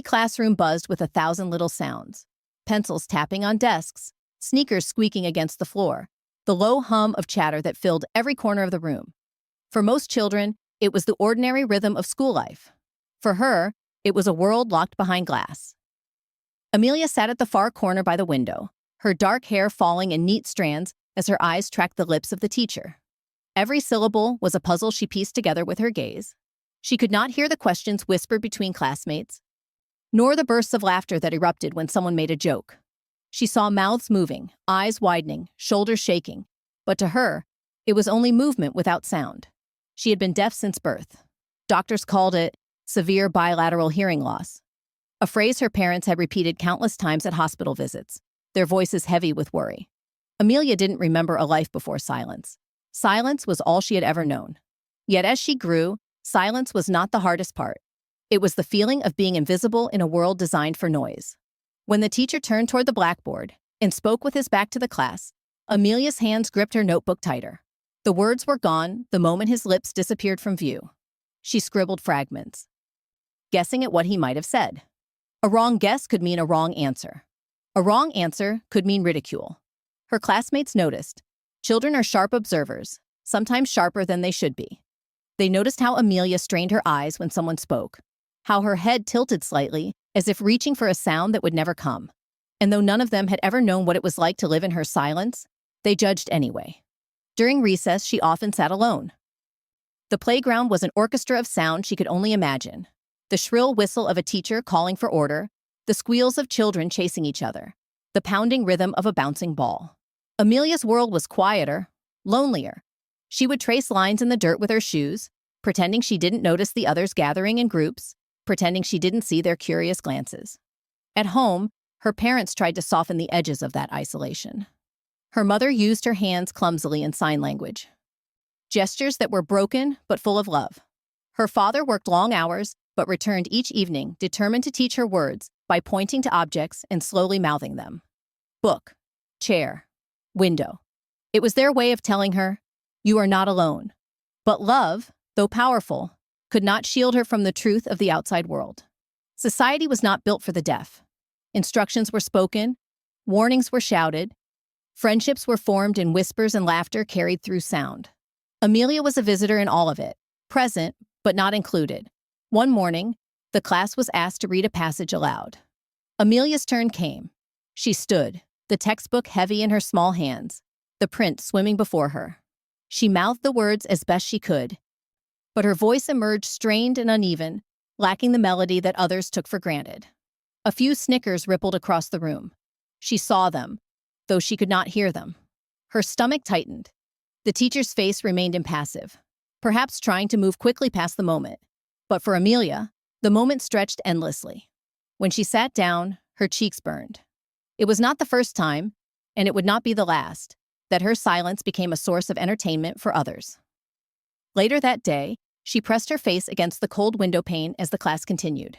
Classroom buzzed with 1,000 little sounds. Pencils tapping on desks, sneakers squeaking against the floor, the low hum of chatter that filled every corner of the room. For most children, it was the ordinary rhythm of school life. For her, it was a world locked behind glass. Amelia sat at the far corner by the window, her dark hair falling in neat strands as her eyes tracked the lips of the teacher. Every syllable was a puzzle she pieced together with her gaze. She could not hear the questions whispered between classmates, nor the bursts of laughter that erupted when someone made a joke. She saw mouths moving, eyes widening, shoulders shaking, but to her, it was only movement without sound. She had been deaf since birth. Doctors called it severe bilateral hearing loss, a phrase her parents had repeated countless times at hospital visits, their voices heavy with worry. Amelia didn't remember a life before silence. Silence was all she had ever known. Yet as she grew, silence was not the hardest part. It was the feeling of being invisible in a world designed for noise. When the teacher turned toward the blackboard and spoke with his back to the class, Amelia's hands gripped her notebook tighter. The words were gone the moment his lips disappeared from view. She scribbled fragments, guessing at what he might have said. A wrong guess could mean a wrong answer. A wrong answer could mean ridicule. Her classmates noticed. Children are sharp observers, sometimes sharper than they should be. They noticed how Amelia strained her eyes when someone spoke, how her head tilted slightly, as if reaching for a sound that would never come. And though none of them had ever known what it was like to live in her silence, they judged anyway. During recess, she often sat alone. The playground was an orchestra of sound she could only imagine. The shrill whistle of a teacher calling for order, the squeals of children chasing each other, the pounding rhythm of a bouncing ball. Amelia's world was quieter, lonelier. She would trace lines in the dirt with her shoes, pretending she didn't notice the others gathering in groups, pretending she didn't see their curious glances. At home, her parents tried to soften the edges of that isolation. Her mother used her hands clumsily in sign language, gestures that were broken but full of love. Her father worked long hours but returned each evening determined to teach her words by pointing to objects and slowly mouthing them. Book, chair, window. It was their way of telling her, you are not alone. But love, though powerful, could not shield her from the truth of the outside world. Society was not built for the deaf. Instructions were spoken, warnings were shouted, friendships were formed in whispers and laughter carried through sound. Amelia was a visitor in all of it, present but not included. One morning, the class was asked to read a passage aloud. Amelia's turn came. She stood, the textbook heavy in her small hands, the print swimming before her. She mouthed the words as best she could, but her voice emerged strained and uneven, lacking the melody that others took for granted. A few snickers rippled across the room. She saw them, though she could not hear them. Her stomach tightened. The teacher's face remained impassive, perhaps trying to move quickly past the moment. But for Amelia, the moment stretched endlessly. When she sat down, her cheeks burned. It was not the first time, and it would not be the last, that her silence became a source of entertainment for others. Later that day, she pressed her face against the cold window pane as the class continued.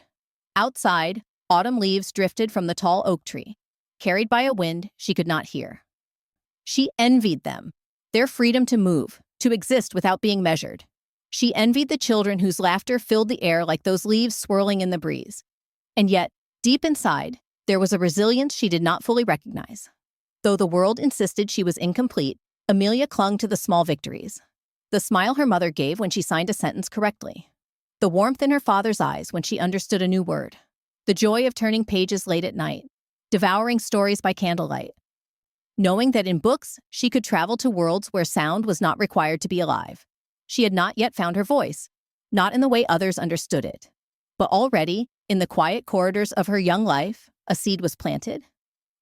Outside, autumn leaves drifted from the tall oak tree, carried by a wind she could not hear. She envied them, their freedom to move, to exist without being measured. She envied the children whose laughter filled the air like those leaves swirling in the breeze. And yet, deep inside, there was a resilience she did not fully recognize. Though the world insisted she was incomplete, Amelia clung to the small victories. The smile her mother gave when she signed a sentence correctly. The warmth in her father's eyes when she understood a new word. The joy of turning pages late at night, devouring stories by candlelight. Knowing that in books, she could travel to worlds where sound was not required to be alive. She had not yet found her voice, not in the way others understood it. But already, in the quiet corridors of her young life, a seed was planted.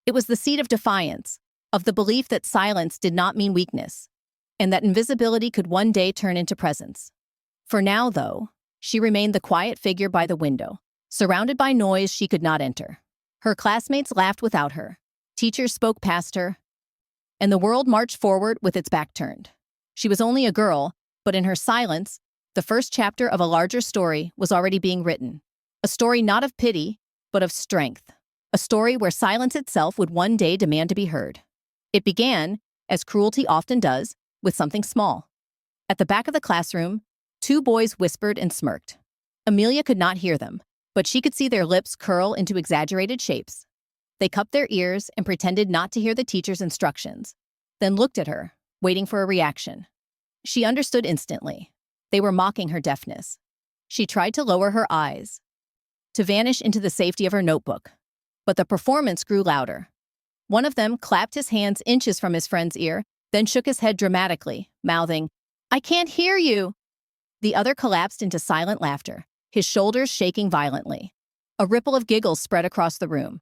It was the seed of defiance, of the belief that silence did not mean weakness, and that invisibility could one day turn into presence. For now, though, she remained the quiet figure by the window, surrounded by noise she could not enter. Her classmates laughed without her, teachers spoke past her, and the world marched forward with its back turned. She was only a girl, but in her silence, the first chapter of a larger story was already being written. A story not of pity, but of strength. A story where silence itself would one day demand to be heard. It began, as cruelty often does, with something small. At the back of the classroom, two boys whispered and smirked. Amelia could not hear them, but she could see their lips curl into exaggerated shapes. They cupped their ears and pretended not to hear the teacher's instructions, then looked at her, waiting for a reaction. She understood instantly. They were mocking her deafness. She tried to lower her eyes, to vanish into the safety of her notebook. But the performance grew louder. One of them clapped his hands inches from his friend's ear, then shook his head dramatically, mouthing, "I can't hear you!" The other collapsed into silent laughter, his shoulders shaking violently. A ripple of giggles spread across the room.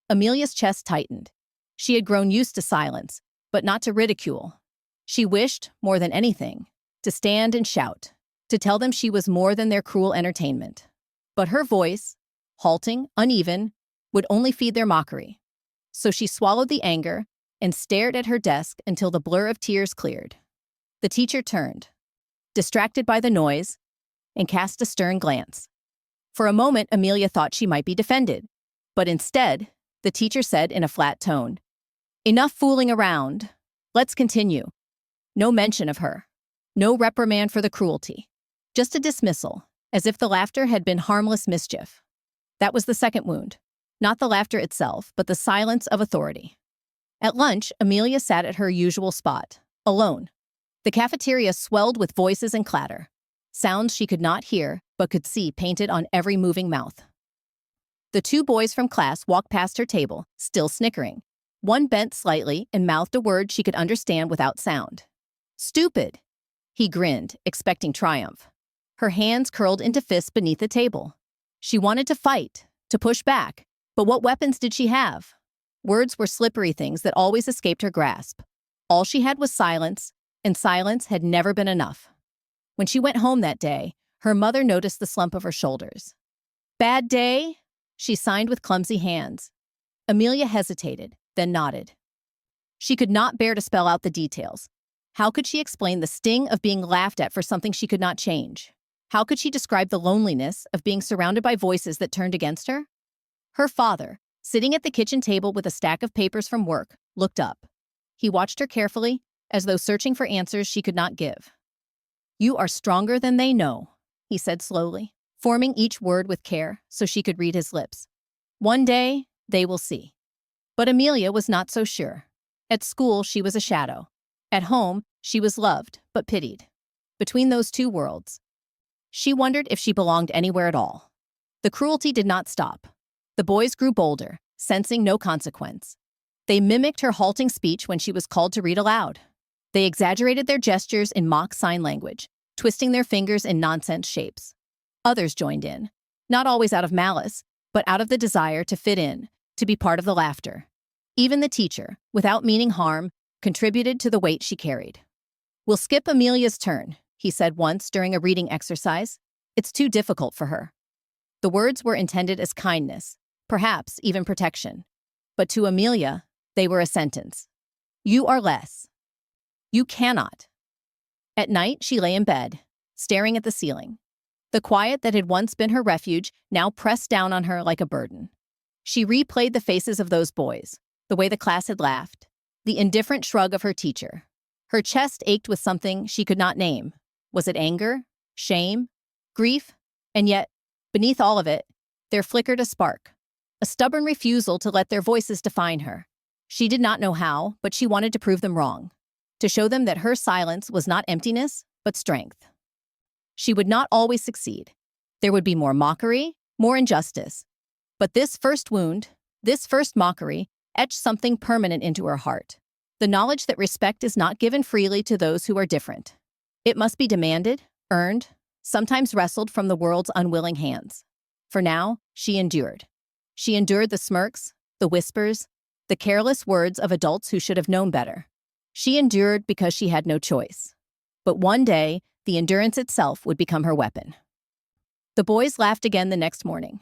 Amelia's chest tightened. She had grown used to silence, but not to ridicule. She wished, more than anything, to stand and shout, to tell them she was more than their cruel entertainment. But her voice, halting, uneven, would only feed their mockery. So she swallowed the anger and stared at her desk until the blur of tears cleared. The teacher turned, distracted by the noise, and cast a stern glance. For a moment, Amelia thought she might be defended, but instead, the teacher said in a flat tone, "Enough fooling around. Let's continue." No mention of her. No reprimand for the cruelty. Just a dismissal, as if the laughter had been harmless mischief. That was the second wound. Not the laughter itself, but the silence of authority. At lunch, Amelia sat at her usual spot, alone. The cafeteria swelled with voices and clatter, sounds she could not hear but could see painted on every moving mouth. The two boys from class walked past her table, still snickering. One bent slightly and mouthed a word she could understand without sound. "Stupid!" He grinned, expecting triumph. Her hands curled into fists beneath the table. She wanted to fight, to push back, but what weapons did she have? Words were slippery things that always escaped her grasp. All she had was silence, and silence had never been enough. When she went home that day, her mother noticed the slump of her shoulders. "Bad day?" She signed with clumsy hands. Amelia hesitated, then nodded. She could not bear to spell out the details. How could she explain the sting of being laughed at for something she could not change? How could she describe the loneliness of being surrounded by voices that turned against her? Her father, sitting at the kitchen table with a stack of papers from work, looked up. He watched her carefully, as though searching for answers she could not give. "You are stronger than they know," he said slowly, forming each word with care so she could read his lips. "One day, they will see." But Amelia was not so sure. At school, she was a shadow. At home, she was loved, but pitied. Between those two worlds, she wondered if she belonged anywhere at all. The cruelty did not stop. The boys grew bolder, sensing no consequence. They mimicked her halting speech when she was called to read aloud. They exaggerated their gestures in mock sign language, twisting their fingers in nonsense shapes. Others joined in, not always out of malice, but out of the desire to fit in, to be part of the laughter. Even the teacher, without meaning harm, contributed to the weight she carried. "We'll skip Amelia's turn," he said once during a reading exercise. "It's too difficult for her." The words were intended as kindness, perhaps even protection. But to Amelia, they were a sentence. "You are less. You cannot." At night, she lay in bed, staring at the ceiling. The quiet that had once been her refuge now pressed down on her like a burden. She replayed the faces of those boys, the way the class had laughed, the indifferent shrug of her teacher. Her chest ached with something she could not name. Was it anger? Shame? Grief? And yet, beneath all of it, there flickered a spark. A stubborn refusal to let their voices define her. She did not know how, but she wanted to prove them wrong. To show them that her silence was not emptiness, but strength. She would not always succeed. There would be more mockery, more injustice. But this first wound, this first mockery, etched something permanent into her heart. The knowledge that respect is not given freely to those who are different. It must be demanded, earned, sometimes wrestled from the world's unwilling hands. For now, she endured. She endured the smirks, the whispers, the careless words of adults who should have known better. She endured because she had no choice. But one day, the endurance itself would become her weapon. The boys laughed again the next morning.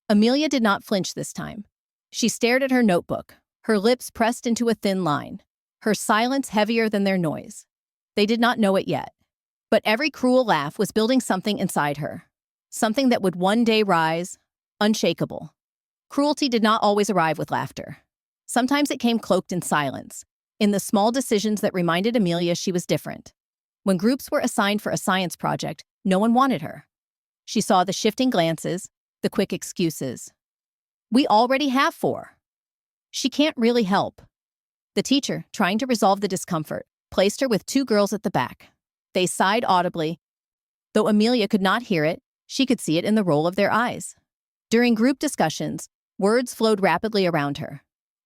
Amelia did not flinch this time. She stared at her notebook, her lips pressed into a thin line, her silence heavier than their noise. They did not know it yet. But every cruel laugh was building something inside her, something that would one day rise, unshakable. Cruelty did not always arrive with laughter. Sometimes it came cloaked in silence, in the small decisions that reminded Amelia she was different. When groups were assigned for a science project, no one wanted her. She saw the shifting glances, The quick excuses. We already have 4. She can't really help. The teacher, trying to resolve the discomfort, placed her with 2 girls at the back. They sighed audibly. Though Amelia could not hear it, she could see it in the roll of their eyes. During group discussions, words flowed rapidly around her.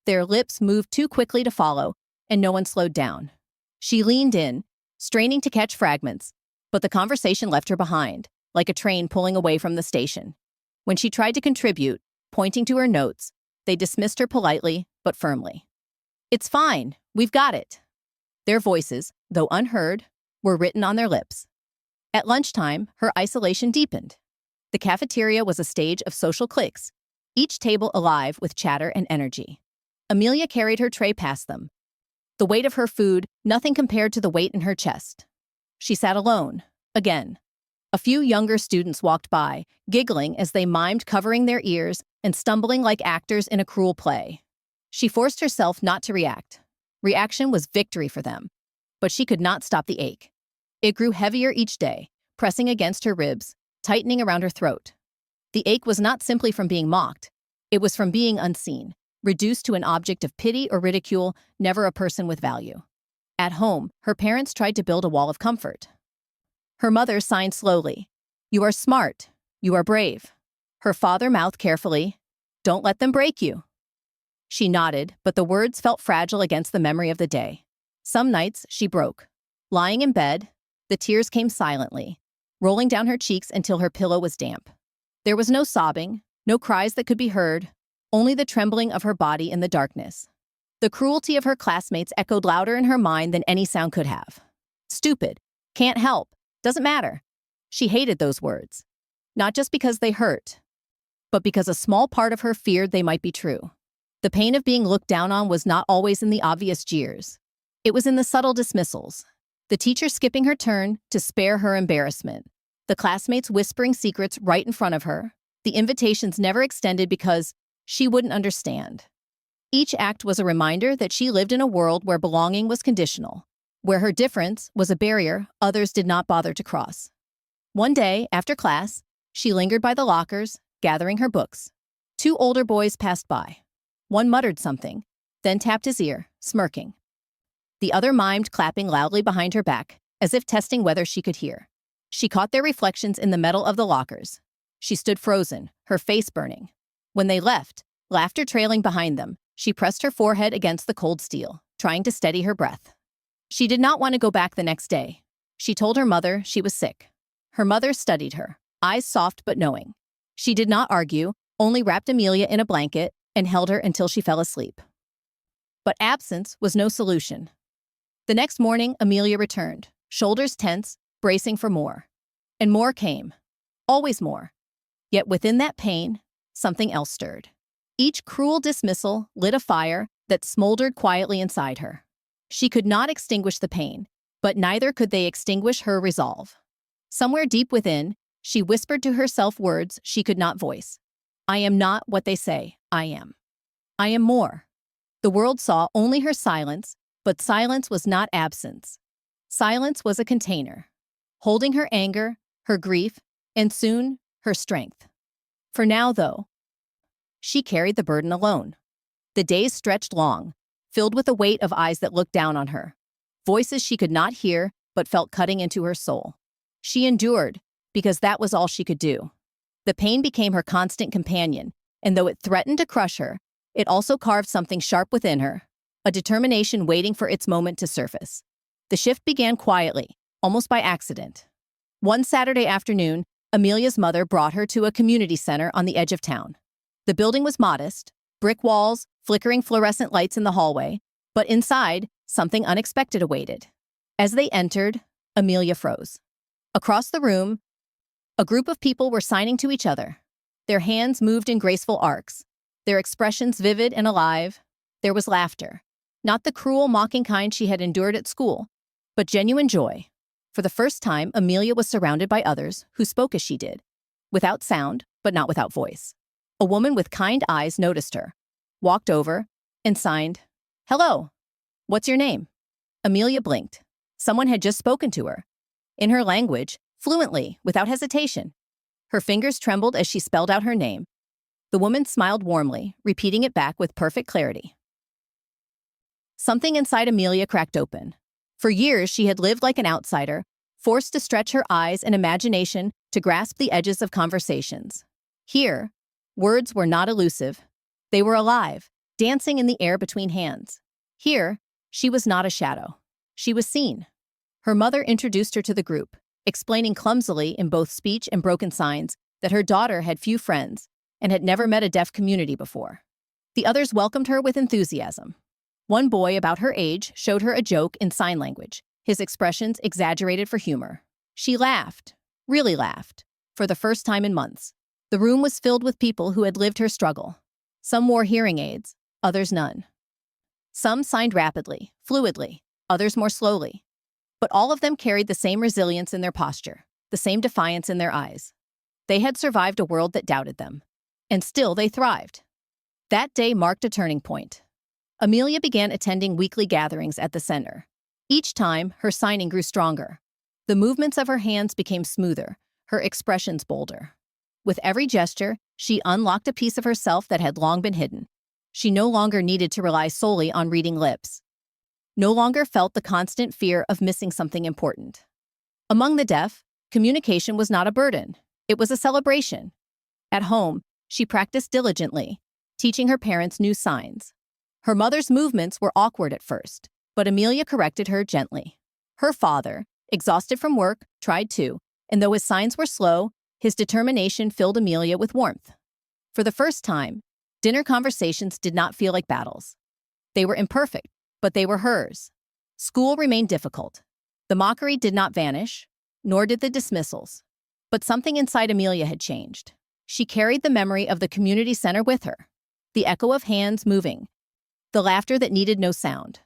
Their lips moved too quickly to follow, and no one slowed down. She leaned in, straining to catch fragments, but the conversation left her behind, like a train pulling away from the station. When she tried to contribute, pointing to her notes, they dismissed her politely but firmly. It's fine, we've got it. Their voices, though unheard, were written on their lips. At lunchtime, her isolation deepened. The cafeteria was a stage of social cliques, each table alive with chatter and energy. Amelia carried her tray past them. The weight of her food, nothing compared to the weight in her chest. She sat alone, again. A few younger students walked by, giggling as they mimed, covering their ears and stumbling like actors in a cruel play. She forced herself not to react. Reaction was victory for them, but she could not stop the ache. It grew heavier each day, pressing against her ribs, tightening around her throat. The ache was not simply from being mocked. It was from being unseen, reduced to an object of pity or ridicule, never a person with value. At home, her parents tried to build a wall of comfort. Her mother signed slowly. You are smart. You are brave. Her father mouthed carefully. Don't let them break you. She nodded, but the words felt fragile against the memory of the day. Some nights, she broke. Lying in bed, the tears came silently, rolling down her cheeks until her pillow was damp. There was no sobbing, no cries that could be heard, only the trembling of her body in the darkness. The cruelty of her classmates echoed louder in her mind than any sound could have. Stupid. Can't help. Doesn't matter. She hated those words. Not just because they hurt, but because a small part of her feared they might be true. The pain of being looked down on was not always in the obvious jeers. It was in the subtle dismissals. The teacher skipping her turn to spare her embarrassment. The classmates whispering secrets right in front of her. The invitations never extended because she wouldn't understand. Each act was a reminder that she lived in a world where belonging was conditional, where her difference was a barrier others did not bother to cross. One day, after class, she lingered by the lockers, gathering her books. 2 older boys passed by. One muttered something, then tapped his ear, smirking. The other mimed, clapping loudly behind her back, as if testing whether she could hear. She caught their reflections in the metal of the lockers. She stood frozen, her face burning. When they left, laughter trailing behind them, she pressed her forehead against the cold steel, trying to steady her breath. She did not want to go back the next day. She told her mother she was sick. Her mother studied her, eyes soft but knowing. She did not argue, only wrapped Amelia in a blanket and held her until she fell asleep. But absence was no solution. The next morning, Amelia returned, shoulders tense, bracing for more. And more came. Always more. Yet within that pain, something else stirred. Each cruel dismissal lit a fire that smoldered quietly inside her. She could not extinguish the pain, but neither could they extinguish her resolve. Somewhere deep within, she whispered to herself words she could not voice. I am not what they say I am. I am more. The world saw only her silence, but silence was not absence. Silence was a container, holding her anger, her grief, and soon, her strength. For now, though, she carried the burden alone. The days stretched long, filled with the weight of eyes that looked down on her, voices she could not hear but felt cutting into her soul. She endured, because that was all she could do. The pain became her constant companion, and though it threatened to crush her, it also carved something sharp within her, a determination waiting for its moment to surface. The shift began quietly, almost by accident. One Saturday afternoon, Amelia's mother brought her to a community center on the edge of town. The building was modest, brick walls, flickering fluorescent lights in the hallway, but inside, something unexpected awaited. As they entered, Amelia froze. Across the room, a group of people were signing to each other. Their hands moved in graceful arcs, their expressions vivid and alive. There was laughter, not the cruel, mocking kind she had endured at school, but genuine joy. For the first time, Amelia was surrounded by others who spoke as she did, without sound, but not without voice. A woman with kind eyes noticed her, walked over, and signed, "Hello, what's your name?" Amelia blinked. Someone had just spoken to her. In her language, fluently, without hesitation. Her fingers trembled as she spelled out her name. The woman smiled warmly, repeating it back with perfect clarity. Something inside Amelia cracked open. For years, she had lived like an outsider, forced to stretch her eyes and imagination to grasp the edges of conversations. Here, words were not elusive. They were alive, dancing in the air between hands. Here, she was not a shadow. She was seen. Her mother introduced her to the group, explaining clumsily in both speech and broken signs that her daughter had few friends and had never met a deaf community before. The others welcomed her with enthusiasm. One boy about her age showed her a joke in sign language, his expressions exaggerated for humor. She laughed, really laughed, for the first time in months. The room was filled with people who had lived her struggle. Some wore hearing aids, others none. Some signed rapidly, fluidly, others more slowly. But all of them carried the same resilience in their posture, the same defiance in their eyes. They had survived a world that doubted them. And still they thrived. That day marked a turning point. Amelia began attending weekly gatherings at the center. Each time, her signing grew stronger. The movements of her hands became smoother, her expressions bolder. With every gesture, she unlocked a piece of herself that had long been hidden. She no longer needed to rely solely on reading lips. No longer felt the constant fear of missing something important. Among the deaf, communication was not a burden. It was a celebration. At home, she practiced diligently, teaching her parents new signs. Her mother's movements were awkward at first, but Amelia corrected her gently. Her father, exhausted from work, tried too, and though his signs were slow, his determination filled Amelia with warmth. For the first time, dinner conversations did not feel like battles. They were imperfect, but they were hers. School remained difficult. The mockery did not vanish, nor did the dismissals. But something inside Amelia had changed. She carried the memory of the community center with her, the echo of hands moving, the laughter that needed no sound.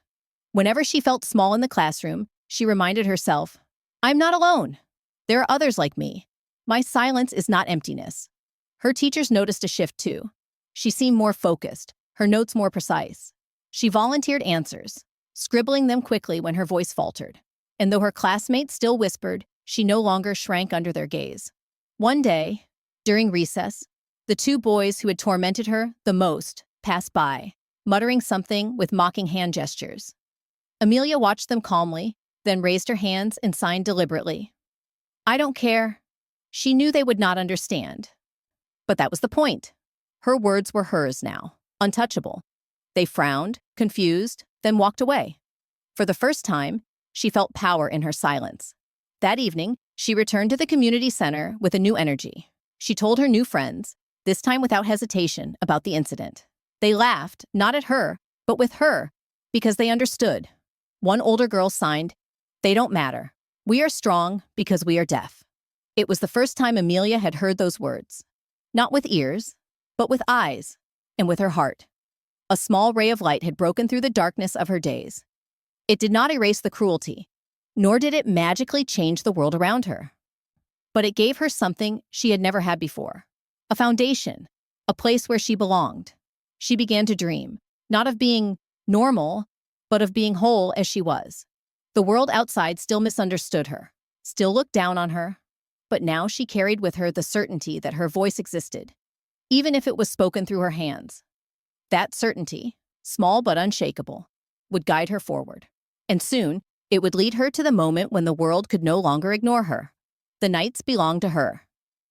Whenever she felt small in the classroom, she reminded herself, "I'm not alone. There are others like me. My silence is not emptiness." Her teachers noticed a shift too. She seemed more focused, her notes more precise. She volunteered answers, scribbling them quickly when her voice faltered. And though her classmates still whispered, she no longer shrank under their gaze. One day, during recess, the two boys who had tormented her the most passed by, muttering something with mocking hand gestures. Amelia watched them calmly, then raised her hands and signed deliberately. "I don't care." She knew they would not understand. But that was the point. Her words were hers now, untouchable. They frowned, confused, then walked away. For the first time, she felt power in her silence. That evening, she returned to the community center with a new energy. She told her new friends, this time without hesitation, about the incident. They laughed, not at her, but with her, because they understood. One older girl signed, "They don't matter. We are strong because we are deaf." It was the first time Amelia had heard those words. Not with ears, but with eyes, and with her heart. A small ray of light had broken through the darkness of her days. It did not erase the cruelty, nor did it magically change the world around her. But it gave her something she had never had before. A foundation, a place where she belonged. She began to dream, not of being normal, but of being whole as she was. The world outside still misunderstood her, still looked down on her, but now she carried with her the certainty that her voice existed, even if it was spoken through her hands. That certainty, small but unshakable, would guide her forward. And soon, it would lead her to the moment when the world could no longer ignore her. The nights belonged to her.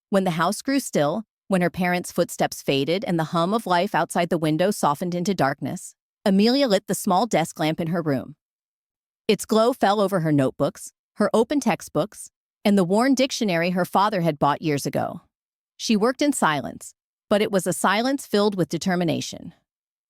When the house grew still, when her parents' footsteps faded and the hum of life outside the window softened into darkness, Amelia lit the small desk lamp in her room. Its glow fell over her notebooks, her open textbooks, and the worn dictionary her father had bought years ago. She worked in silence, but it was a silence filled with determination.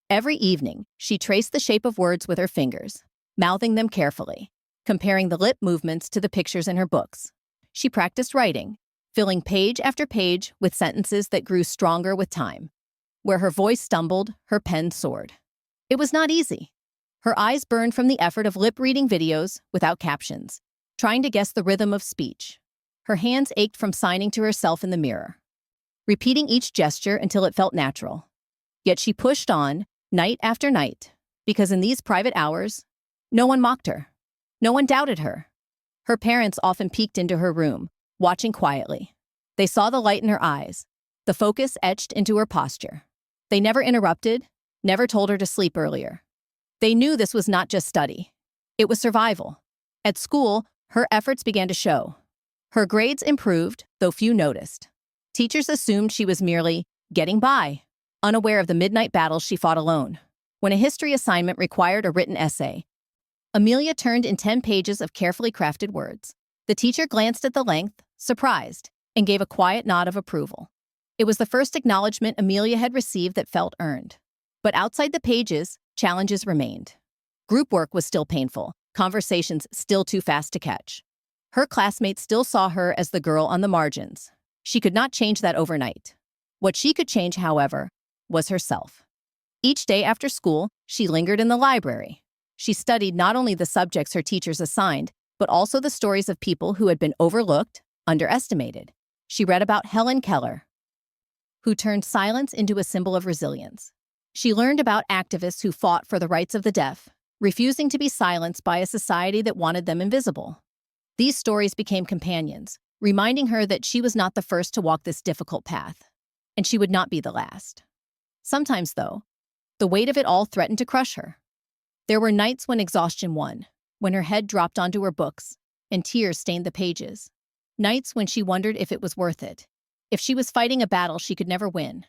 Every evening, she traced the shape of words with her fingers, mouthing them carefully, comparing the lip movements to the pictures in her books. She practiced writing, filling page after page with sentences that grew stronger with time. Where her voice stumbled, her pen soared. It was not easy. Her eyes burned from the effort of lip-reading videos without captions, trying to guess the rhythm of speech. Her hands ached from signing to herself in the mirror, repeating each gesture until it felt natural. Yet she pushed on, night after night, because in these private hours, no one mocked her. No one doubted her. Her parents often peeked into her room, watching quietly. They saw the light in her eyes, the focus etched into her posture. They never interrupted, never told her to sleep earlier. They knew this was not just study. It was survival. At school, her efforts began to show. Her grades improved, though few noticed. Teachers assumed she was merely getting by, unaware of the midnight battles she fought alone. When a history assignment required a written essay, Amelia turned in 10 pages of carefully crafted words. The teacher glanced at the length, surprised, and gave a quiet nod of approval. It was the first acknowledgement Amelia had received that felt earned. But outside the pages, challenges remained. Group work was still painful, conversations still too fast to catch. Her classmates still saw her as the girl on the margins. She could not change that overnight. What she could change, however, was herself. Each day after school, she lingered in the library. She studied not only the subjects her teachers assigned, but also the stories of people who had been overlooked, underestimated. She read about Helen Keller, who turned silence into a symbol of resilience. She learned about activists who fought for the rights of the deaf, refusing to be silenced by a society that wanted them invisible. These stories became companions, reminding her that she was not the first to walk this difficult path, and she would not be the last. Sometimes, though, the weight of it all threatened to crush her. There were nights when exhaustion won, when her head dropped onto her books, and tears stained the pages. Nights when she wondered if it was worth it, if she was fighting a battle she could never win.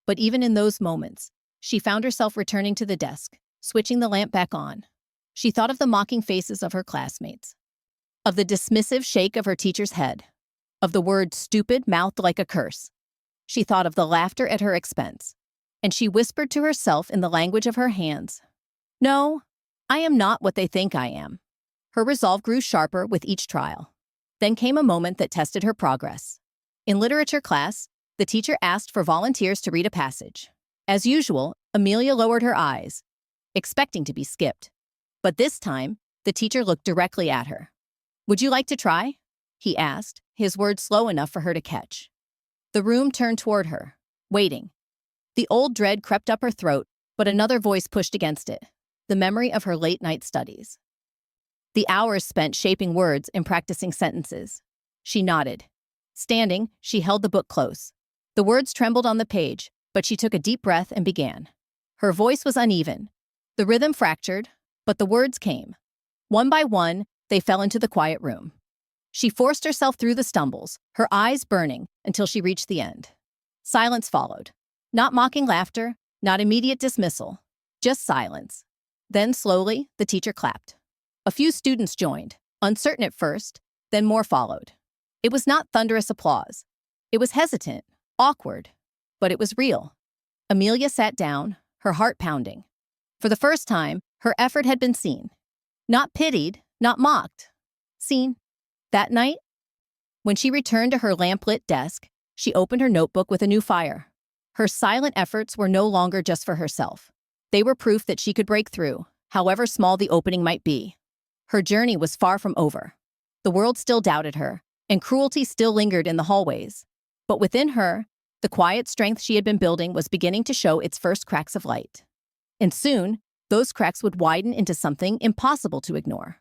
But even in those moments, she found herself returning to the desk, switching the lamp back on. She thought of the mocking faces of her classmates, of the dismissive shake of her teacher's head, of the word stupid mouthed like a curse. She thought of the laughter at her expense, and she whispered to herself in the language of her hands, "No, I am not what they think I am." Her resolve grew sharper with each trial. Then came a moment that tested her progress. In literature class, the teacher asked for volunteers to read a passage. As usual, Amelia lowered her eyes, expecting to be skipped. But this time, the teacher looked directly at her. "Would you like to try?" he asked, his words slow enough for her to catch. The room turned toward her, waiting. The old dread crept up her throat, but another voice pushed against it, the memory of her late-night studies. The hours spent shaping words and practicing sentences. She nodded. Standing, she held the book close. The words trembled on the page, but she took a deep breath and began. Her voice was uneven. The rhythm fractured, but the words came. One by one, they fell into the quiet room. She forced herself through the stumbles, her eyes burning, until she reached the end. Silence followed. Not mocking laughter, not immediate dismissal, just silence. Then slowly, the teacher clapped. A few students joined, uncertain at first, then more followed. It was not thunderous applause. It was hesitant, awkward, but it was real. Amelia sat down, her heart pounding. For the first time, her effort had been seen. Not pitied, not mocked. Seen. That night, when she returned to her lamp-lit desk, she opened her notebook with a new fire. Her silent efforts were no longer just for herself. They were proof that she could break through, however small the opening might be. Her journey was far from over. The world still doubted her, and cruelty still lingered in the hallways. But within her, the quiet strength she had been building was beginning to show its first cracks of light. And soon, those cracks would widen into something impossible to ignore.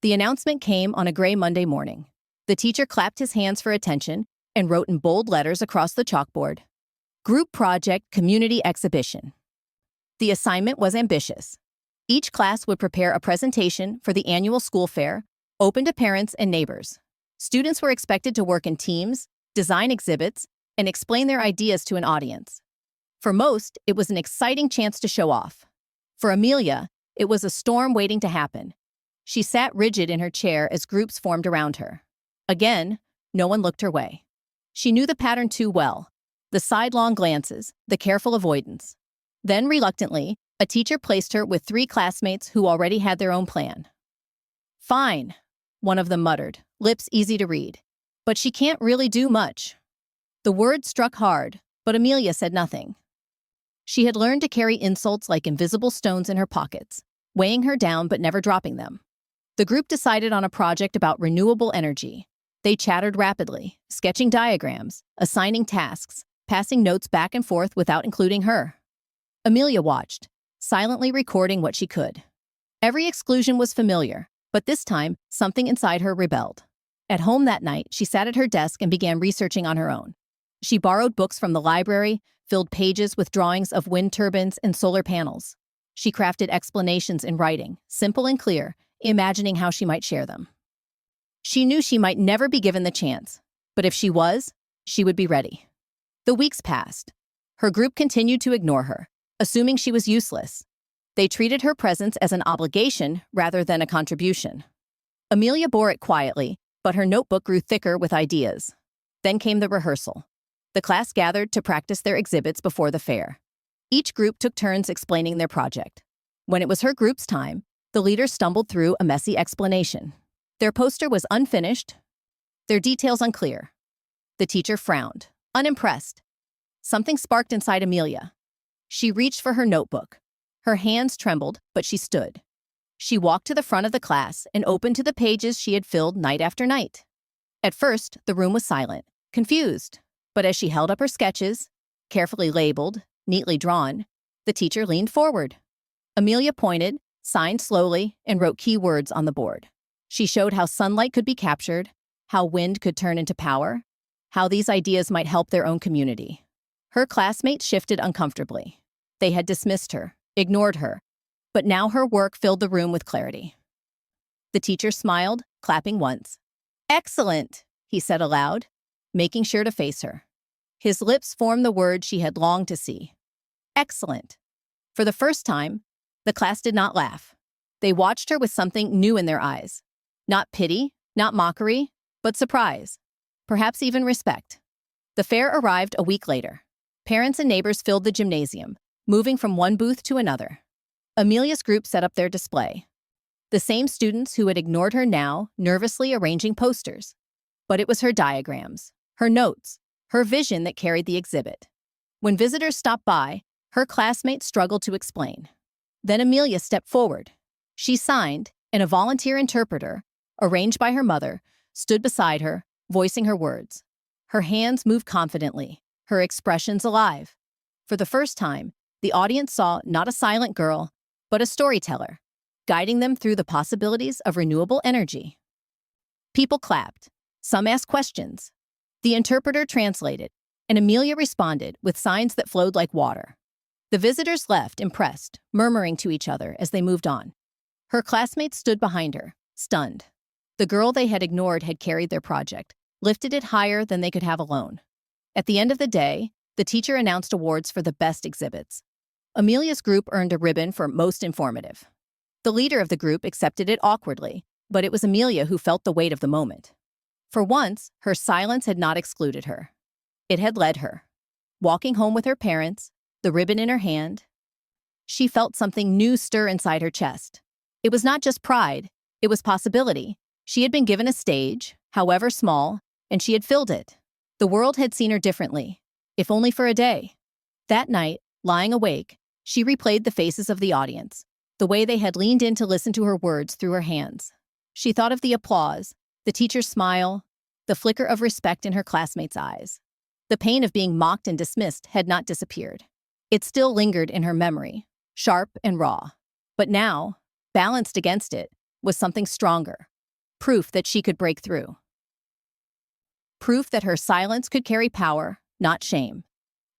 The announcement came on a gray Monday morning. The teacher clapped his hands for attention and wrote in bold letters across the chalkboard, "Group Project Community Exhibition." The assignment was ambitious. Each class would prepare a presentation for the annual school fair, open to parents and neighbors. Students were expected to work in teams, design exhibits, and explain their ideas to an audience. For most, it was an exciting chance to show off. For Amelia, it was a storm waiting to happen. She sat rigid in her chair as groups formed around her. Again, no one looked her way. She knew the pattern too well, the sidelong glances, the careful avoidance. Then, reluctantly, a teacher placed her with 3 classmates who already had their own plan. "Fine," one of them muttered, lips easy to read. "But she can't really do much." The words struck hard, but Amelia said nothing. She had learned to carry insults like invisible stones in her pockets, weighing her down but never dropping them. The group decided on a project about renewable energy. They chattered rapidly, sketching diagrams, assigning tasks, passing notes back and forth without including her. Amelia watched, silently recording what she could. Every exclusion was familiar, but this time, something inside her rebelled. At home that night, she sat at her desk and began researching on her own. She borrowed books from the library, filled pages with drawings of wind turbines and solar panels. She crafted explanations in writing, simple and clear, imagining how she might share them. She knew she might never be given the chance, but if she was, she would be ready. The weeks passed. Her group continued to ignore her, assuming she was useless. They treated her presence as an obligation rather than a contribution. Amelia bore it quietly, but her notebook grew thicker with ideas. Then came the rehearsal. The class gathered to practice their exhibits before the fair. Each group took turns explaining their project. When it was her group's time, the leader stumbled through a messy explanation. Their poster was unfinished, their details unclear. The teacher frowned, unimpressed. Something sparked inside Amelia. She reached for her notebook. Her hands trembled, but she stood. She walked to the front of the class and opened to the pages she had filled night after night. At first, the room was silent, confused. But as she held up her sketches, carefully labeled, neatly drawn, the teacher leaned forward. Amelia pointed, signed slowly, and wrote key words on the board. She showed how sunlight could be captured, how wind could turn into power, how these ideas might help their own community. Her classmates shifted uncomfortably. They had dismissed her, ignored her, but now her work filled the room with clarity. The teacher smiled, clapping once. "Excellent," he said aloud, making sure to face her. His lips formed the word she had longed to see. Excellent. For the first time, the class did not laugh. They watched her with something new in their eyes. Not pity, not mockery, but surprise. Perhaps even respect. The fair arrived a week later. Parents and neighbors filled the gymnasium, moving from one booth to another. Amelia's group set up their display. The same students who had ignored her now nervously arranging posters. But it was her diagrams, her notes, her vision that carried the exhibit. When visitors stopped by, her classmates struggled to explain. Then Amelia stepped forward. She signed, and a volunteer interpreter, arranged by her mother, stood beside her, voicing her words. Her hands moved confidently, her expressions alive. For the first time, the audience saw not a silent girl, but a storyteller, guiding them through the possibilities of renewable energy. People clapped. Some asked questions. The interpreter translated, and Amelia responded with signs that flowed like water. The visitors left, impressed, murmuring to each other as they moved on. Her classmates stood behind her, stunned. The girl they had ignored had carried their project, lifted it higher than they could have alone. At the end of the day, the teacher announced awards for the best exhibits. Amelia's group earned a ribbon for most informative. The leader of the group accepted it awkwardly, but it was Amelia who felt the weight of the moment. For once, her silence had not excluded her. It had led her. Walking home with her parents, the ribbon in her hand, she felt something new stir inside her chest. It was not just pride, it was possibility. She had been given a stage, however small, and she had filled it. The world had seen her differently, if only for a day. That night, lying awake, she replayed the faces of the audience, the way they had leaned in to listen to her words through her hands. She thought of the applause, the teacher's smile, the flicker of respect in her classmates' eyes. The pain of being mocked and dismissed had not disappeared. It still lingered in her memory, sharp and raw. But now, balanced against it, was something stronger. Proof that she could break through. Proof that her silence could carry power, not shame.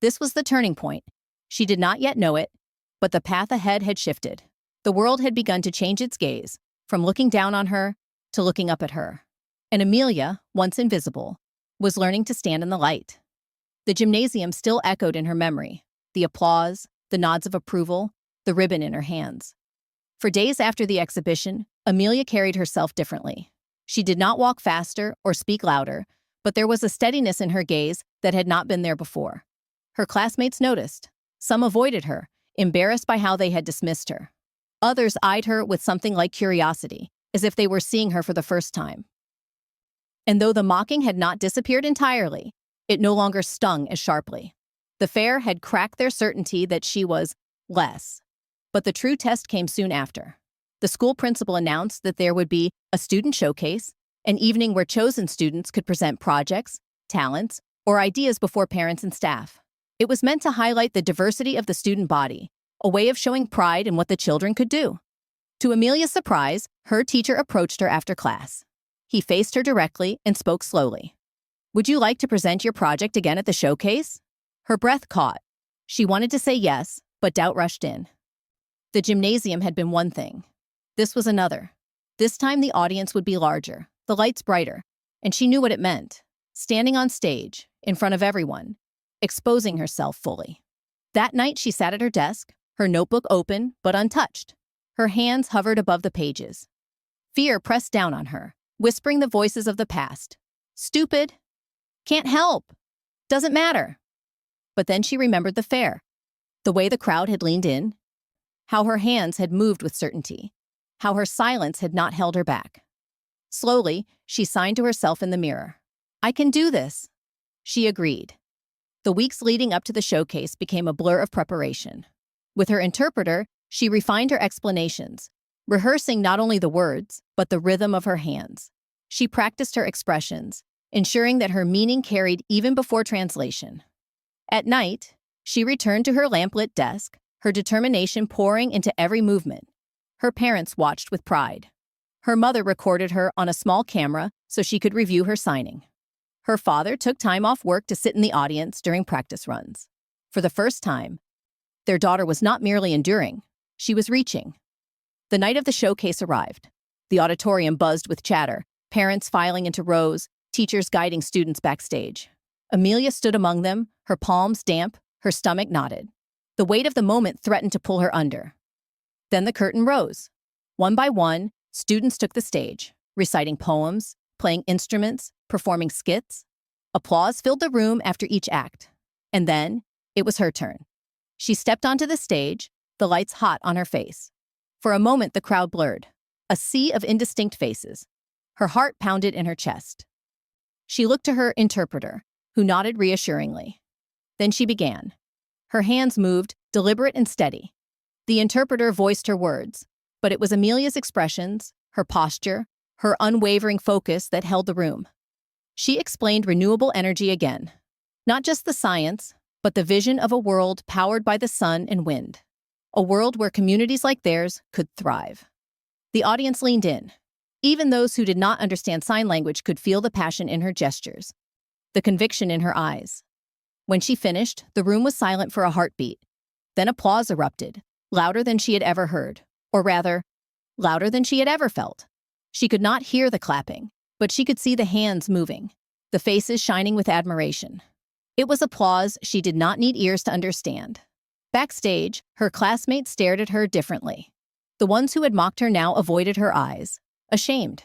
This was the turning point. She did not yet know it, but the path ahead had shifted. The world had begun to change its gaze, from looking down on her to looking up at her. And Amelia, once invisible, was learning to stand in the light. The gymnasium still echoed in her memory, the applause, the nods of approval, the ribbon in her hands. For days after the exhibition, Amelia carried herself differently. She did not walk faster or speak louder, but there was a steadiness in her gaze that had not been there before. Her classmates noticed. Some avoided her, embarrassed by how they had dismissed her. Others eyed her with something like curiosity, as if they were seeing her for the first time. And though the mocking had not disappeared entirely, it no longer stung as sharply. The fair had cracked their certainty that she was less. But the true test came soon after. The school principal announced that there would be a student showcase, an evening where chosen students could present projects, talents, or ideas before parents and staff. It was meant to highlight the diversity of the student body, a way of showing pride in what the children could do. To Amelia's surprise, her teacher approached her after class. He faced her directly and spoke slowly. "Would you like to present your project again at the showcase?" Her breath caught. She wanted to say yes, but doubt rushed in. The gymnasium had been one thing. This was another. This time the audience would be larger, the lights brighter, and she knew what it meant. Standing on stage, in front of everyone, exposing herself fully. That night she sat at her desk, her notebook open but untouched. Her hands hovered above the pages. Fear pressed down on her, whispering the voices of the past. "Stupid. Can't help. Doesn't matter." But then she remembered the fair. The way the crowd had leaned in. How her hands had moved with certainty. How her silence had not held her back. Slowly, she signed to herself in the mirror. "I can do this." She agreed. The weeks leading up to the showcase became a blur of preparation. With her interpreter, she refined her explanations, rehearsing not only the words, but the rhythm of her hands. She practiced her expressions, ensuring that her meaning carried even before translation. At night, she returned to her lamplit desk, her determination pouring into every movement. Her parents watched with pride. Her mother recorded her on a small camera so she could review her signing. Her father took time off work to sit in the audience during practice runs. For the first time, their daughter was not merely enduring, she was reaching. The night of the showcase arrived. The auditorium buzzed with chatter, parents filing into rows, teachers guiding students backstage. Amelia stood among them, her palms damp, her stomach knotted. The weight of the moment threatened to pull her under. Then the curtain rose. One by one, students took the stage, reciting poems, playing instruments, performing skits. Applause filled the room after each act. And then, it was her turn. She stepped onto the stage, the lights hot on her face. For a moment, the crowd blurred. A sea of indistinct faces. Her heart pounded in her chest. She looked to her interpreter, who nodded reassuringly. Then she began. Her hands moved, deliberate and steady. The interpreter voiced her words, but it was Amelia's expressions, her posture, her unwavering focus that held the room. She explained renewable energy again. Not just the science, but the vision of a world powered by the sun and wind. A world where communities like theirs could thrive. The audience leaned in. Even those who did not understand sign language could feel the passion in her gestures, the conviction in her eyes. When she finished, the room was silent for a heartbeat. Then applause erupted, louder than she had ever heard, or rather, louder than she had ever felt. She could not hear the clapping, but she could see the hands moving, the faces shining with admiration. It was applause she did not need ears to understand. Backstage, her classmates stared at her differently. The ones who had mocked her now avoided her eyes, ashamed.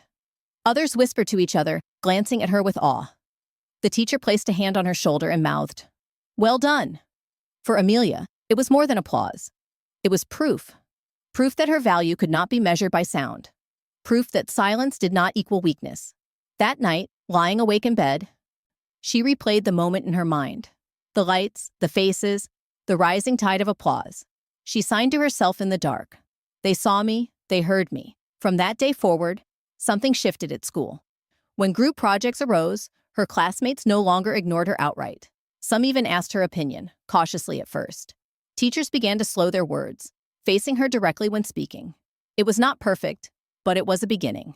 Others whispered to each other, glancing at her with awe. The teacher placed a hand on her shoulder and mouthed, "Well done." For Amelia, it was more than applause. It was proof. Proof that her value could not be measured by sound. Proof that silence did not equal weakness. That night, lying awake in bed, she replayed the moment in her mind. The lights, the faces, the rising tide of applause. She signed to herself in the dark. They saw me, they heard me. From that day forward, something shifted at school. When group projects arose, her classmates no longer ignored her outright. Some even asked her opinion, cautiously at first. Teachers began to slow their words, facing her directly when speaking. It was not perfect, but it was a beginning.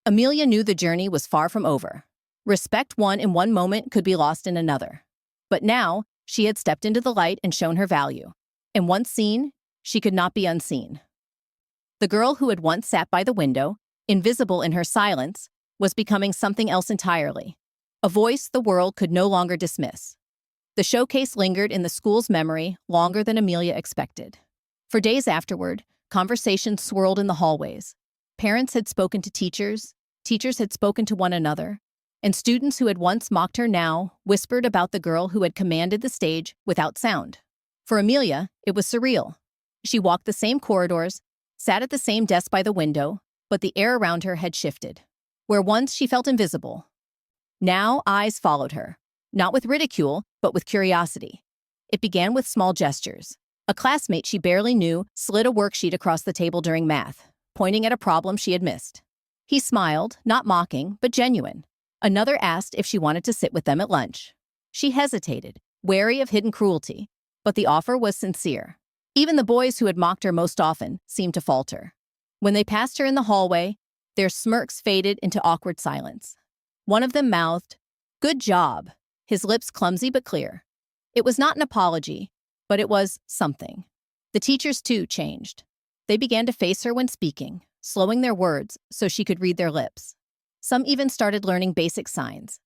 Amelia knew the journey was far from over. Respect won in one moment could be lost in another. But now, she had stepped into the light and shown her value. And once seen, she could not be unseen. The girl who had once sat by the window, invisible in her silence, was becoming something else entirely. A voice the world could no longer dismiss. The showcase lingered in the school's memory longer than Amelia expected. For days afterward, conversations swirled in the hallways. Parents had spoken to teachers had spoken to one another, and students who had once mocked her now whispered about the girl who had commanded the stage without sound. For Amelia, it was surreal. She walked the same corridors, sat at the same desk by the window, but the air around her had shifted. Where once she felt invisible, now eyes followed her, not with ridicule, but with curiosity. It began with small gestures. A classmate she barely knew slid a worksheet across the table during math, pointing at a problem she had missed. He smiled, not mocking, but genuine. Another asked if she wanted to sit with them at lunch. She hesitated, wary of hidden cruelty, but the offer was sincere. Even the boys who had mocked her most often seemed to falter. When they passed her in the hallway, Their smirks faded into awkward silence. One of them mouthed, "Good job," his lips clumsy but clear. It was not an apology, but it was something. The teachers, too, changed. They began to face her when speaking, slowing their words so she could read their lips. Some even started learning basic signs,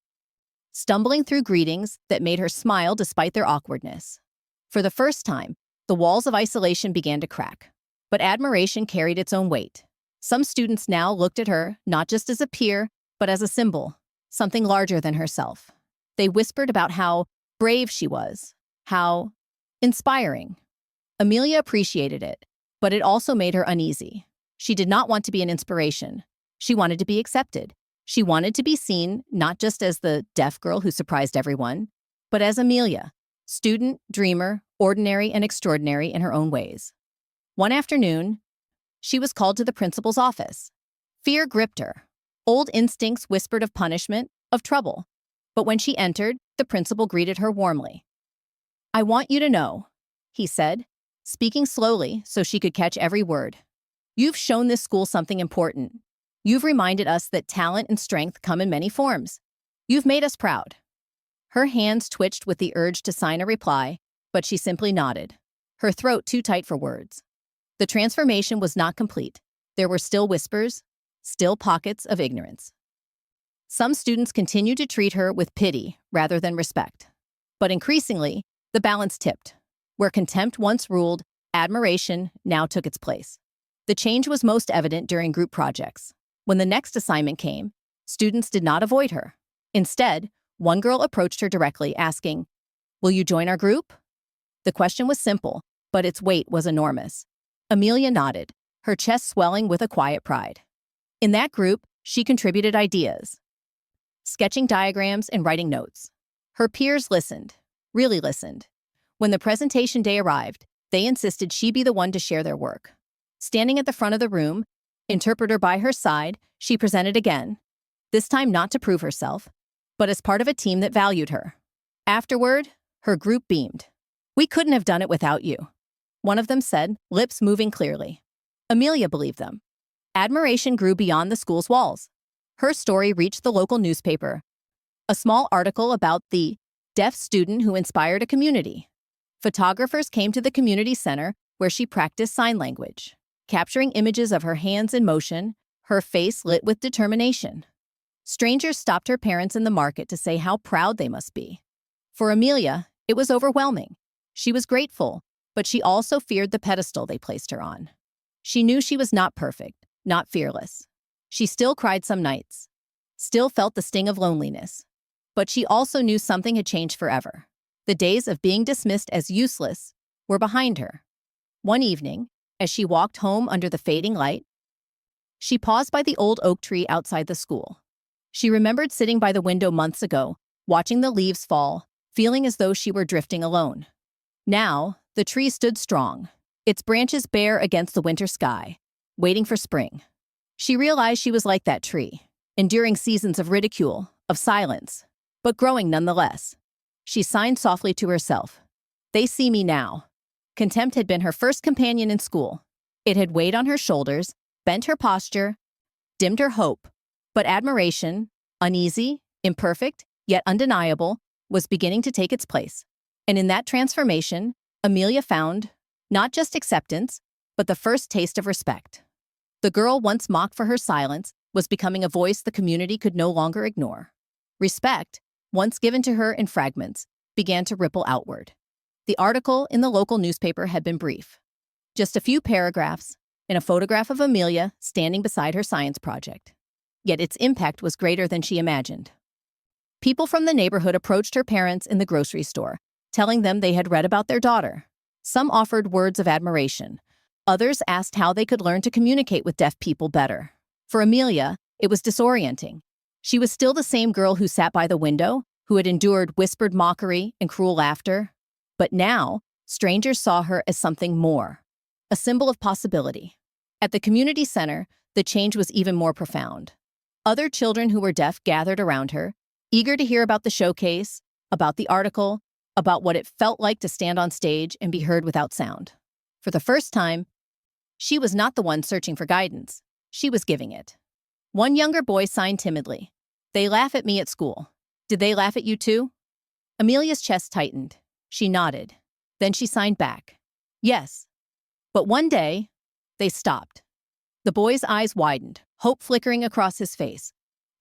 stumbling through greetings that made her smile despite their awkwardness. For the first time, the walls of isolation began to crack. But admiration carried its own weight. Some students now looked at her not just as a peer, but as a symbol, something larger than herself. They whispered about how brave she was, how inspiring. Amelia appreciated it, but it also made her uneasy. She did not want to be an inspiration. She wanted to be accepted. She wanted to be seen not just as the deaf girl who surprised everyone, but as Amelia, student, dreamer, ordinary and extraordinary in her own ways. One afternoon, she was called to the principal's office. Fear gripped her. Old instincts whispered of punishment, of trouble. But when she entered, the principal greeted her warmly. "I want you to know," he said, speaking slowly so she could catch every word. "You've shown this school something important. You've reminded us that talent and strength come in many forms. You've made us proud." Her hands twitched with the urge to sign a reply, but she simply nodded, her throat too tight for words. The transformation was not complete. There were still whispers, still pockets of ignorance. Some students continued to treat her with pity rather than respect. But increasingly, the balance tipped. Where contempt once ruled, admiration now took its place. The change was most evident during group projects. When the next assignment came, students did not avoid her. Instead, one girl approached her directly, asking, "Will you join our group?" The question was simple, but its weight was enormous. Amelia nodded, her chest swelling with a quiet pride. In that group, she contributed ideas, sketching diagrams and writing notes. Her peers listened, really listened. When the presentation day arrived, they insisted she be the one to share their work. Standing at the front of the room, interpreter by her side, she presented again, this time not to prove herself, but as part of a team that valued her. Afterward, her group beamed. "We couldn't have done it without you," one of them said, lips moving clearly. Amelia believed them. Admiration grew beyond the school's walls. Her story reached the local newspaper, a small article about the deaf student who inspired a community. Photographers came to the community center where she practiced sign language, capturing images of her hands in motion, her face lit with determination. Strangers stopped her parents in the market to say how proud they must be. For Amelia, it was overwhelming. She was grateful, but she also feared the pedestal they placed her on. She knew she was not perfect, not fearless. She still cried some nights, still felt the sting of loneliness. But she also knew something had changed forever. The days of being dismissed as useless were behind her. One evening, as she walked home under the fading light, she paused by the old oak tree outside the school. She remembered sitting by the window months ago, watching the leaves fall, feeling as though she were drifting alone. Now, the tree stood strong, its branches bare against the winter sky, waiting for spring. She realized she was like that tree, enduring seasons of ridicule, of silence, but growing nonetheless. She signed softly to herself, "They see me now." Contempt had been her first companion in school. It had weighed on her shoulders, bent her posture, dimmed her hope. But admiration, uneasy, imperfect, yet undeniable, was beginning to take its place. And in that transformation, Amelia found not just acceptance, but the first taste of respect. The girl once mocked for her silence was becoming a voice the community could no longer ignore. Respect, once given to her in fragments, began to ripple outward. The article in the local newspaper had been brief. Just a few paragraphs and a photograph of Amelia standing beside her science project. Yet its impact was greater than she imagined. People from the neighborhood approached her parents in the grocery store, telling them they had read about their daughter. Some offered words of admiration. Others asked how they could learn to communicate with deaf people better. For Amelia, it was disorienting. She was still the same girl who sat by the window, who had endured whispered mockery and cruel laughter. But now, strangers saw her as something more, a symbol of possibility. At the community center, the change was even more profound. Other children who were deaf gathered around her, eager to hear about the showcase, about the article, about what it felt like to stand on stage and be heard without sound. For the first time, she was not the one searching for guidance. She was giving it. One younger boy signed timidly. They laugh at me at school. Did they laugh at you too? Amelia's chest tightened. She nodded. Then she signed back. Yes. But one day, they stopped. The boy's eyes widened, hope flickering across his face.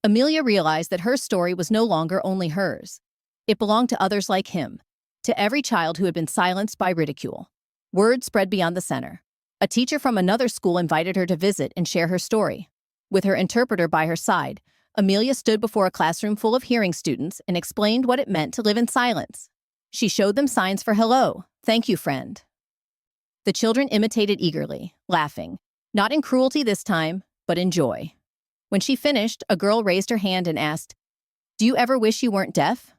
Amelia realized that her story was no longer only hers. It belonged to others like him, to every child who had been silenced by ridicule. Word spread beyond the center. A teacher from another school invited her to visit and share her story. With her interpreter by her side, Amelia stood before a classroom full of hearing students and explained what it meant to live in silence. She showed them signs for hello, thank you, friend. The children imitated eagerly, laughing, not in cruelty this time, but in joy. When she finished, a girl raised her hand and asked, "Do you ever wish you weren't deaf?"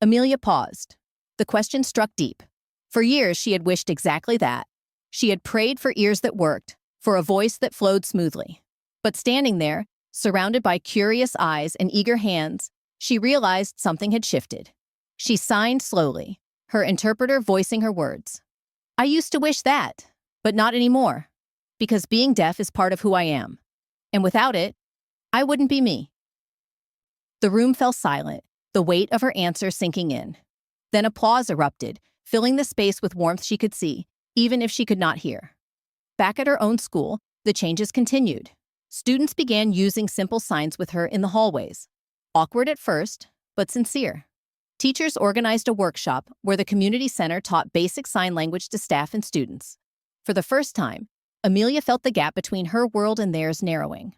Amelia paused. The question struck deep. For years, she had wished exactly that. She had prayed for ears that worked, for a voice that flowed smoothly. But standing there, surrounded by curious eyes and eager hands, she realized something had shifted. She signed slowly, her interpreter voicing her words. "I used to wish that, but not anymore, because being deaf is part of who I am. And without it, I wouldn't be me." The room fell silent, the weight of her answer sinking in. Then applause erupted, filling the space with warmth she could see, even if she could not hear. Back at her own school, the changes continued. Students began using simple signs with her in the hallways. Awkward at first, but sincere. Teachers organized a workshop where the community center taught basic sign language to staff and students. For the first time, Amelia felt the gap between her world and theirs narrowing.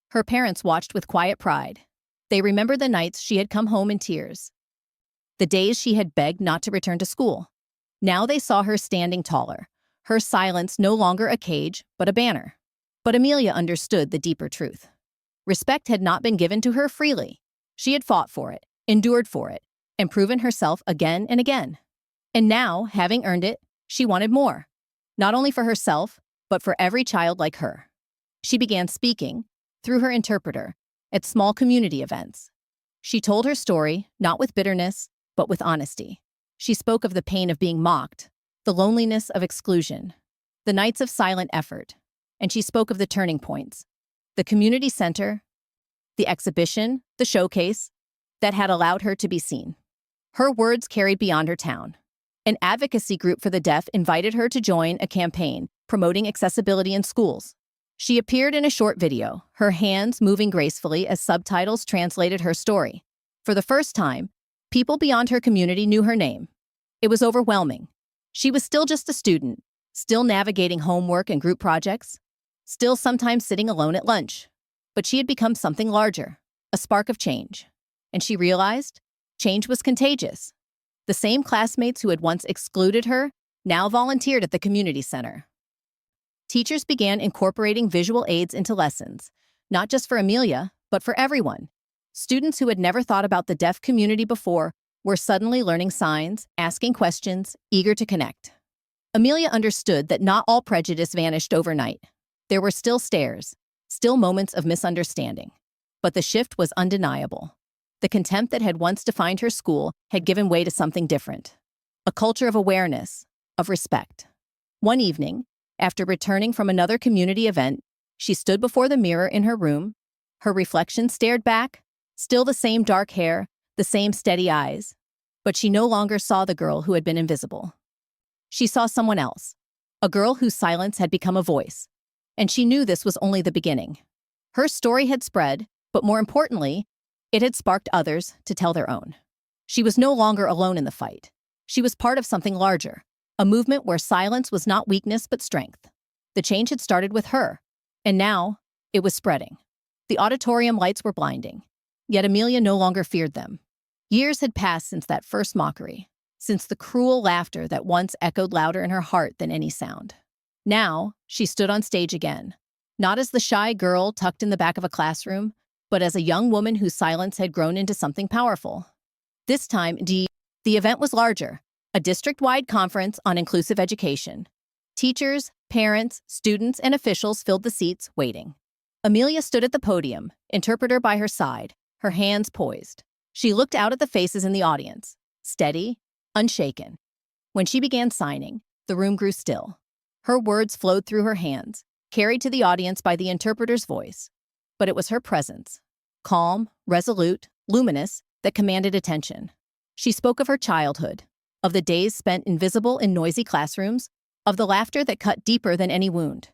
Her parents watched with quiet pride. They remembered the nights she had come home in tears, the days she had begged not to return to school. Now they saw her standing taller, her silence no longer a cage, but a banner. But Amelia understood the deeper truth. Respect had not been given to her freely. She had fought for it, endured for it, and proven herself again and again. And now, having earned it, she wanted more. Not only for herself, but for every child like her. She began speaking, through her interpreter, at small community events. She told her story, not with bitterness, but with honesty. She spoke of the pain of being mocked, the loneliness of exclusion, the nights of silent effort, and she spoke of the turning points, the community center, the exhibition, the showcase, that had allowed her to be seen. Her words carried beyond her town. An advocacy group for the deaf invited her to join a campaign promoting accessibility in schools. She appeared in a short video, her hands moving gracefully as subtitles translated her story. For the first time, people beyond her community knew her name. It was overwhelming. She was still just a student, still navigating homework and group projects, still sometimes sitting alone at lunch. But she had become something larger, a spark of change. And she realized change was contagious. The same classmates who had once excluded her now volunteered at the community center. Teachers began incorporating visual aids into lessons, not just for Amelia, but for everyone. Students who had never thought about the deaf community before were suddenly learning signs, asking questions, eager to connect. Amelia understood that not all prejudice vanished overnight. There were still stares, still moments of misunderstanding. But the shift was undeniable. The contempt that had once defined her school had given way to something different. A culture of awareness, of respect. One evening, after returning from another community event, she stood before the mirror in her room. Her reflection stared back, still the same dark hair, the same steady eyes. But she no longer saw the girl who had been invisible. She saw someone else, a girl whose silence had become a voice. And she knew this was only the beginning. Her story had spread, but more importantly, it had sparked others to tell their own. She was no longer alone in the fight. She was part of something larger, a movement where silence was not weakness but strength. The change had started with her, and now it was spreading. The auditorium lights were blinding, yet Amelia no longer feared them. Years had passed since that first mockery, since the cruel laughter that once echoed louder in her heart than any sound. Now, she stood on stage again, not as the shy girl tucked in the back of a classroom, but as a young woman whose silence had grown into something powerful. This time, the event was larger, a district-wide conference on inclusive education. Teachers, parents, students, and officials filled the seats, waiting. Amelia stood at the podium, interpreter by her side, her hands poised. She looked out at the faces in the audience, steady, unshaken. When she began signing, the room grew still. Her words flowed through her hands, carried to the audience by the interpreter's voice. but it was her presence, calm, resolute, luminous, that commanded attention. She spoke of her childhood, of the days spent invisible in noisy classrooms, of the laughter that cut deeper than any wound.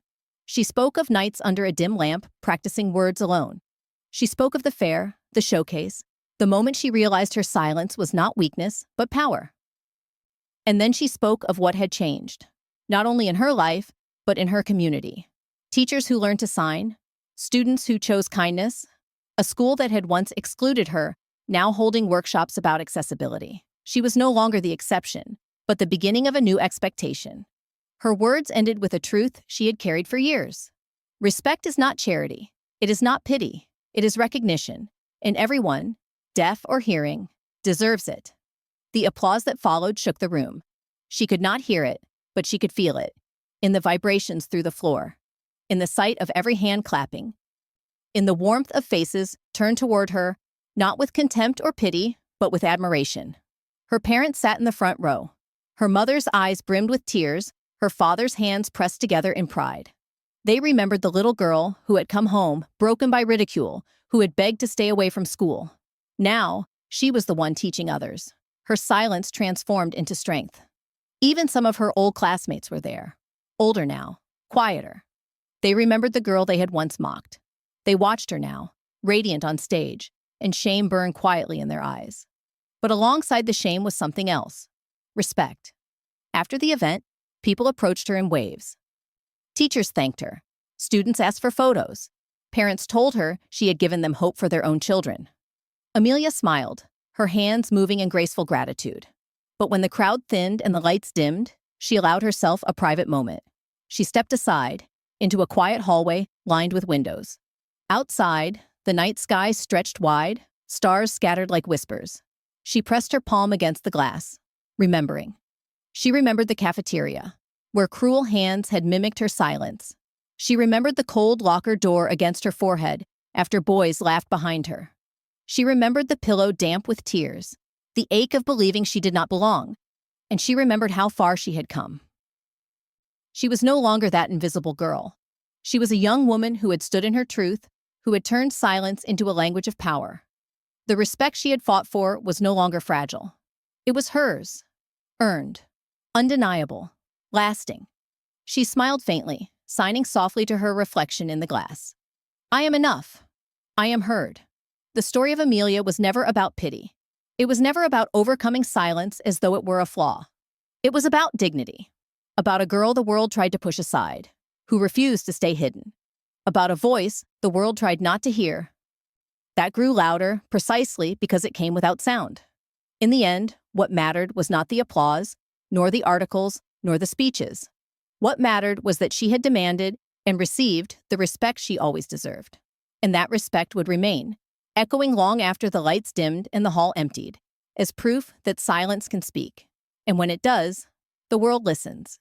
She spoke of nights under a dim lamp, practicing words alone. She spoke of the fair, the showcase, the moment she realized her silence was not weakness, but power. And then she spoke of what had changed, not only in her life, but in her community. Teachers who learned to sign, students who chose kindness, a school that had once excluded her, now holding workshops about accessibility. She was no longer the exception, but the beginning of a new expectation. Her words ended with a truth she had carried for years. Respect is not charity. It is not pity. It is recognition, and everyone, deaf or hearing, deserves it. The applause that followed shook the room. She could not hear it, but she could feel it, in the vibrations through the floor, in the sight of every hand clapping, in the warmth of faces turned toward her, not with contempt or pity, but with admiration. Her parents sat in the front row. Her mother's eyes brimmed with tears, her father's hands pressed together in pride. They remembered the little girl who had come home, broken by ridicule, who had begged to stay away from school. Now, she was the one teaching others. Her silence transformed into strength. Even some of her old classmates were there. Older now, quieter. They remembered the girl they had once mocked. They watched her now, radiant on stage, and shame burned quietly in their eyes. But alongside the shame was something else: respect. After the event, people approached her in waves. Teachers thanked her. Students asked for photos. Parents told her she had given them hope for their own children. Amelia smiled, her hands moving in graceful gratitude. But when the crowd thinned and the lights dimmed, she allowed herself a private moment. She stepped aside, into a quiet hallway lined with windows. Outside, the night sky stretched wide, stars scattered like whispers. She pressed her palm against the glass, remembering. She remembered the cafeteria, where cruel hands had mimicked her silence. She remembered the cold locker door against her forehead after boys laughed behind her. She remembered the pillow damp with tears, the ache of believing she did not belong, and she remembered how far she had come. She was no longer that invisible girl. She was a young woman who had stood in her truth, who had turned silence into a language of power. The respect she had fought for was no longer fragile. It was hers, earned, undeniable, lasting. She smiled faintly, signing softly to her reflection in the glass. I am enough. I am heard. The story of Amelia was never about pity. It was never about overcoming silence as though it were a flaw. It was about dignity, about a girl the world tried to push aside, who refused to stay hidden, about a voice the world tried not to hear, that grew louder precisely because it came without sound. In the end, what mattered was not the applause, nor the articles, nor the speeches. What mattered was that she had demanded and received the respect she always deserved. And that respect would remain, echoing long after the lights dimmed and the hall emptied, as proof that silence can speak. And when it does, the world listens.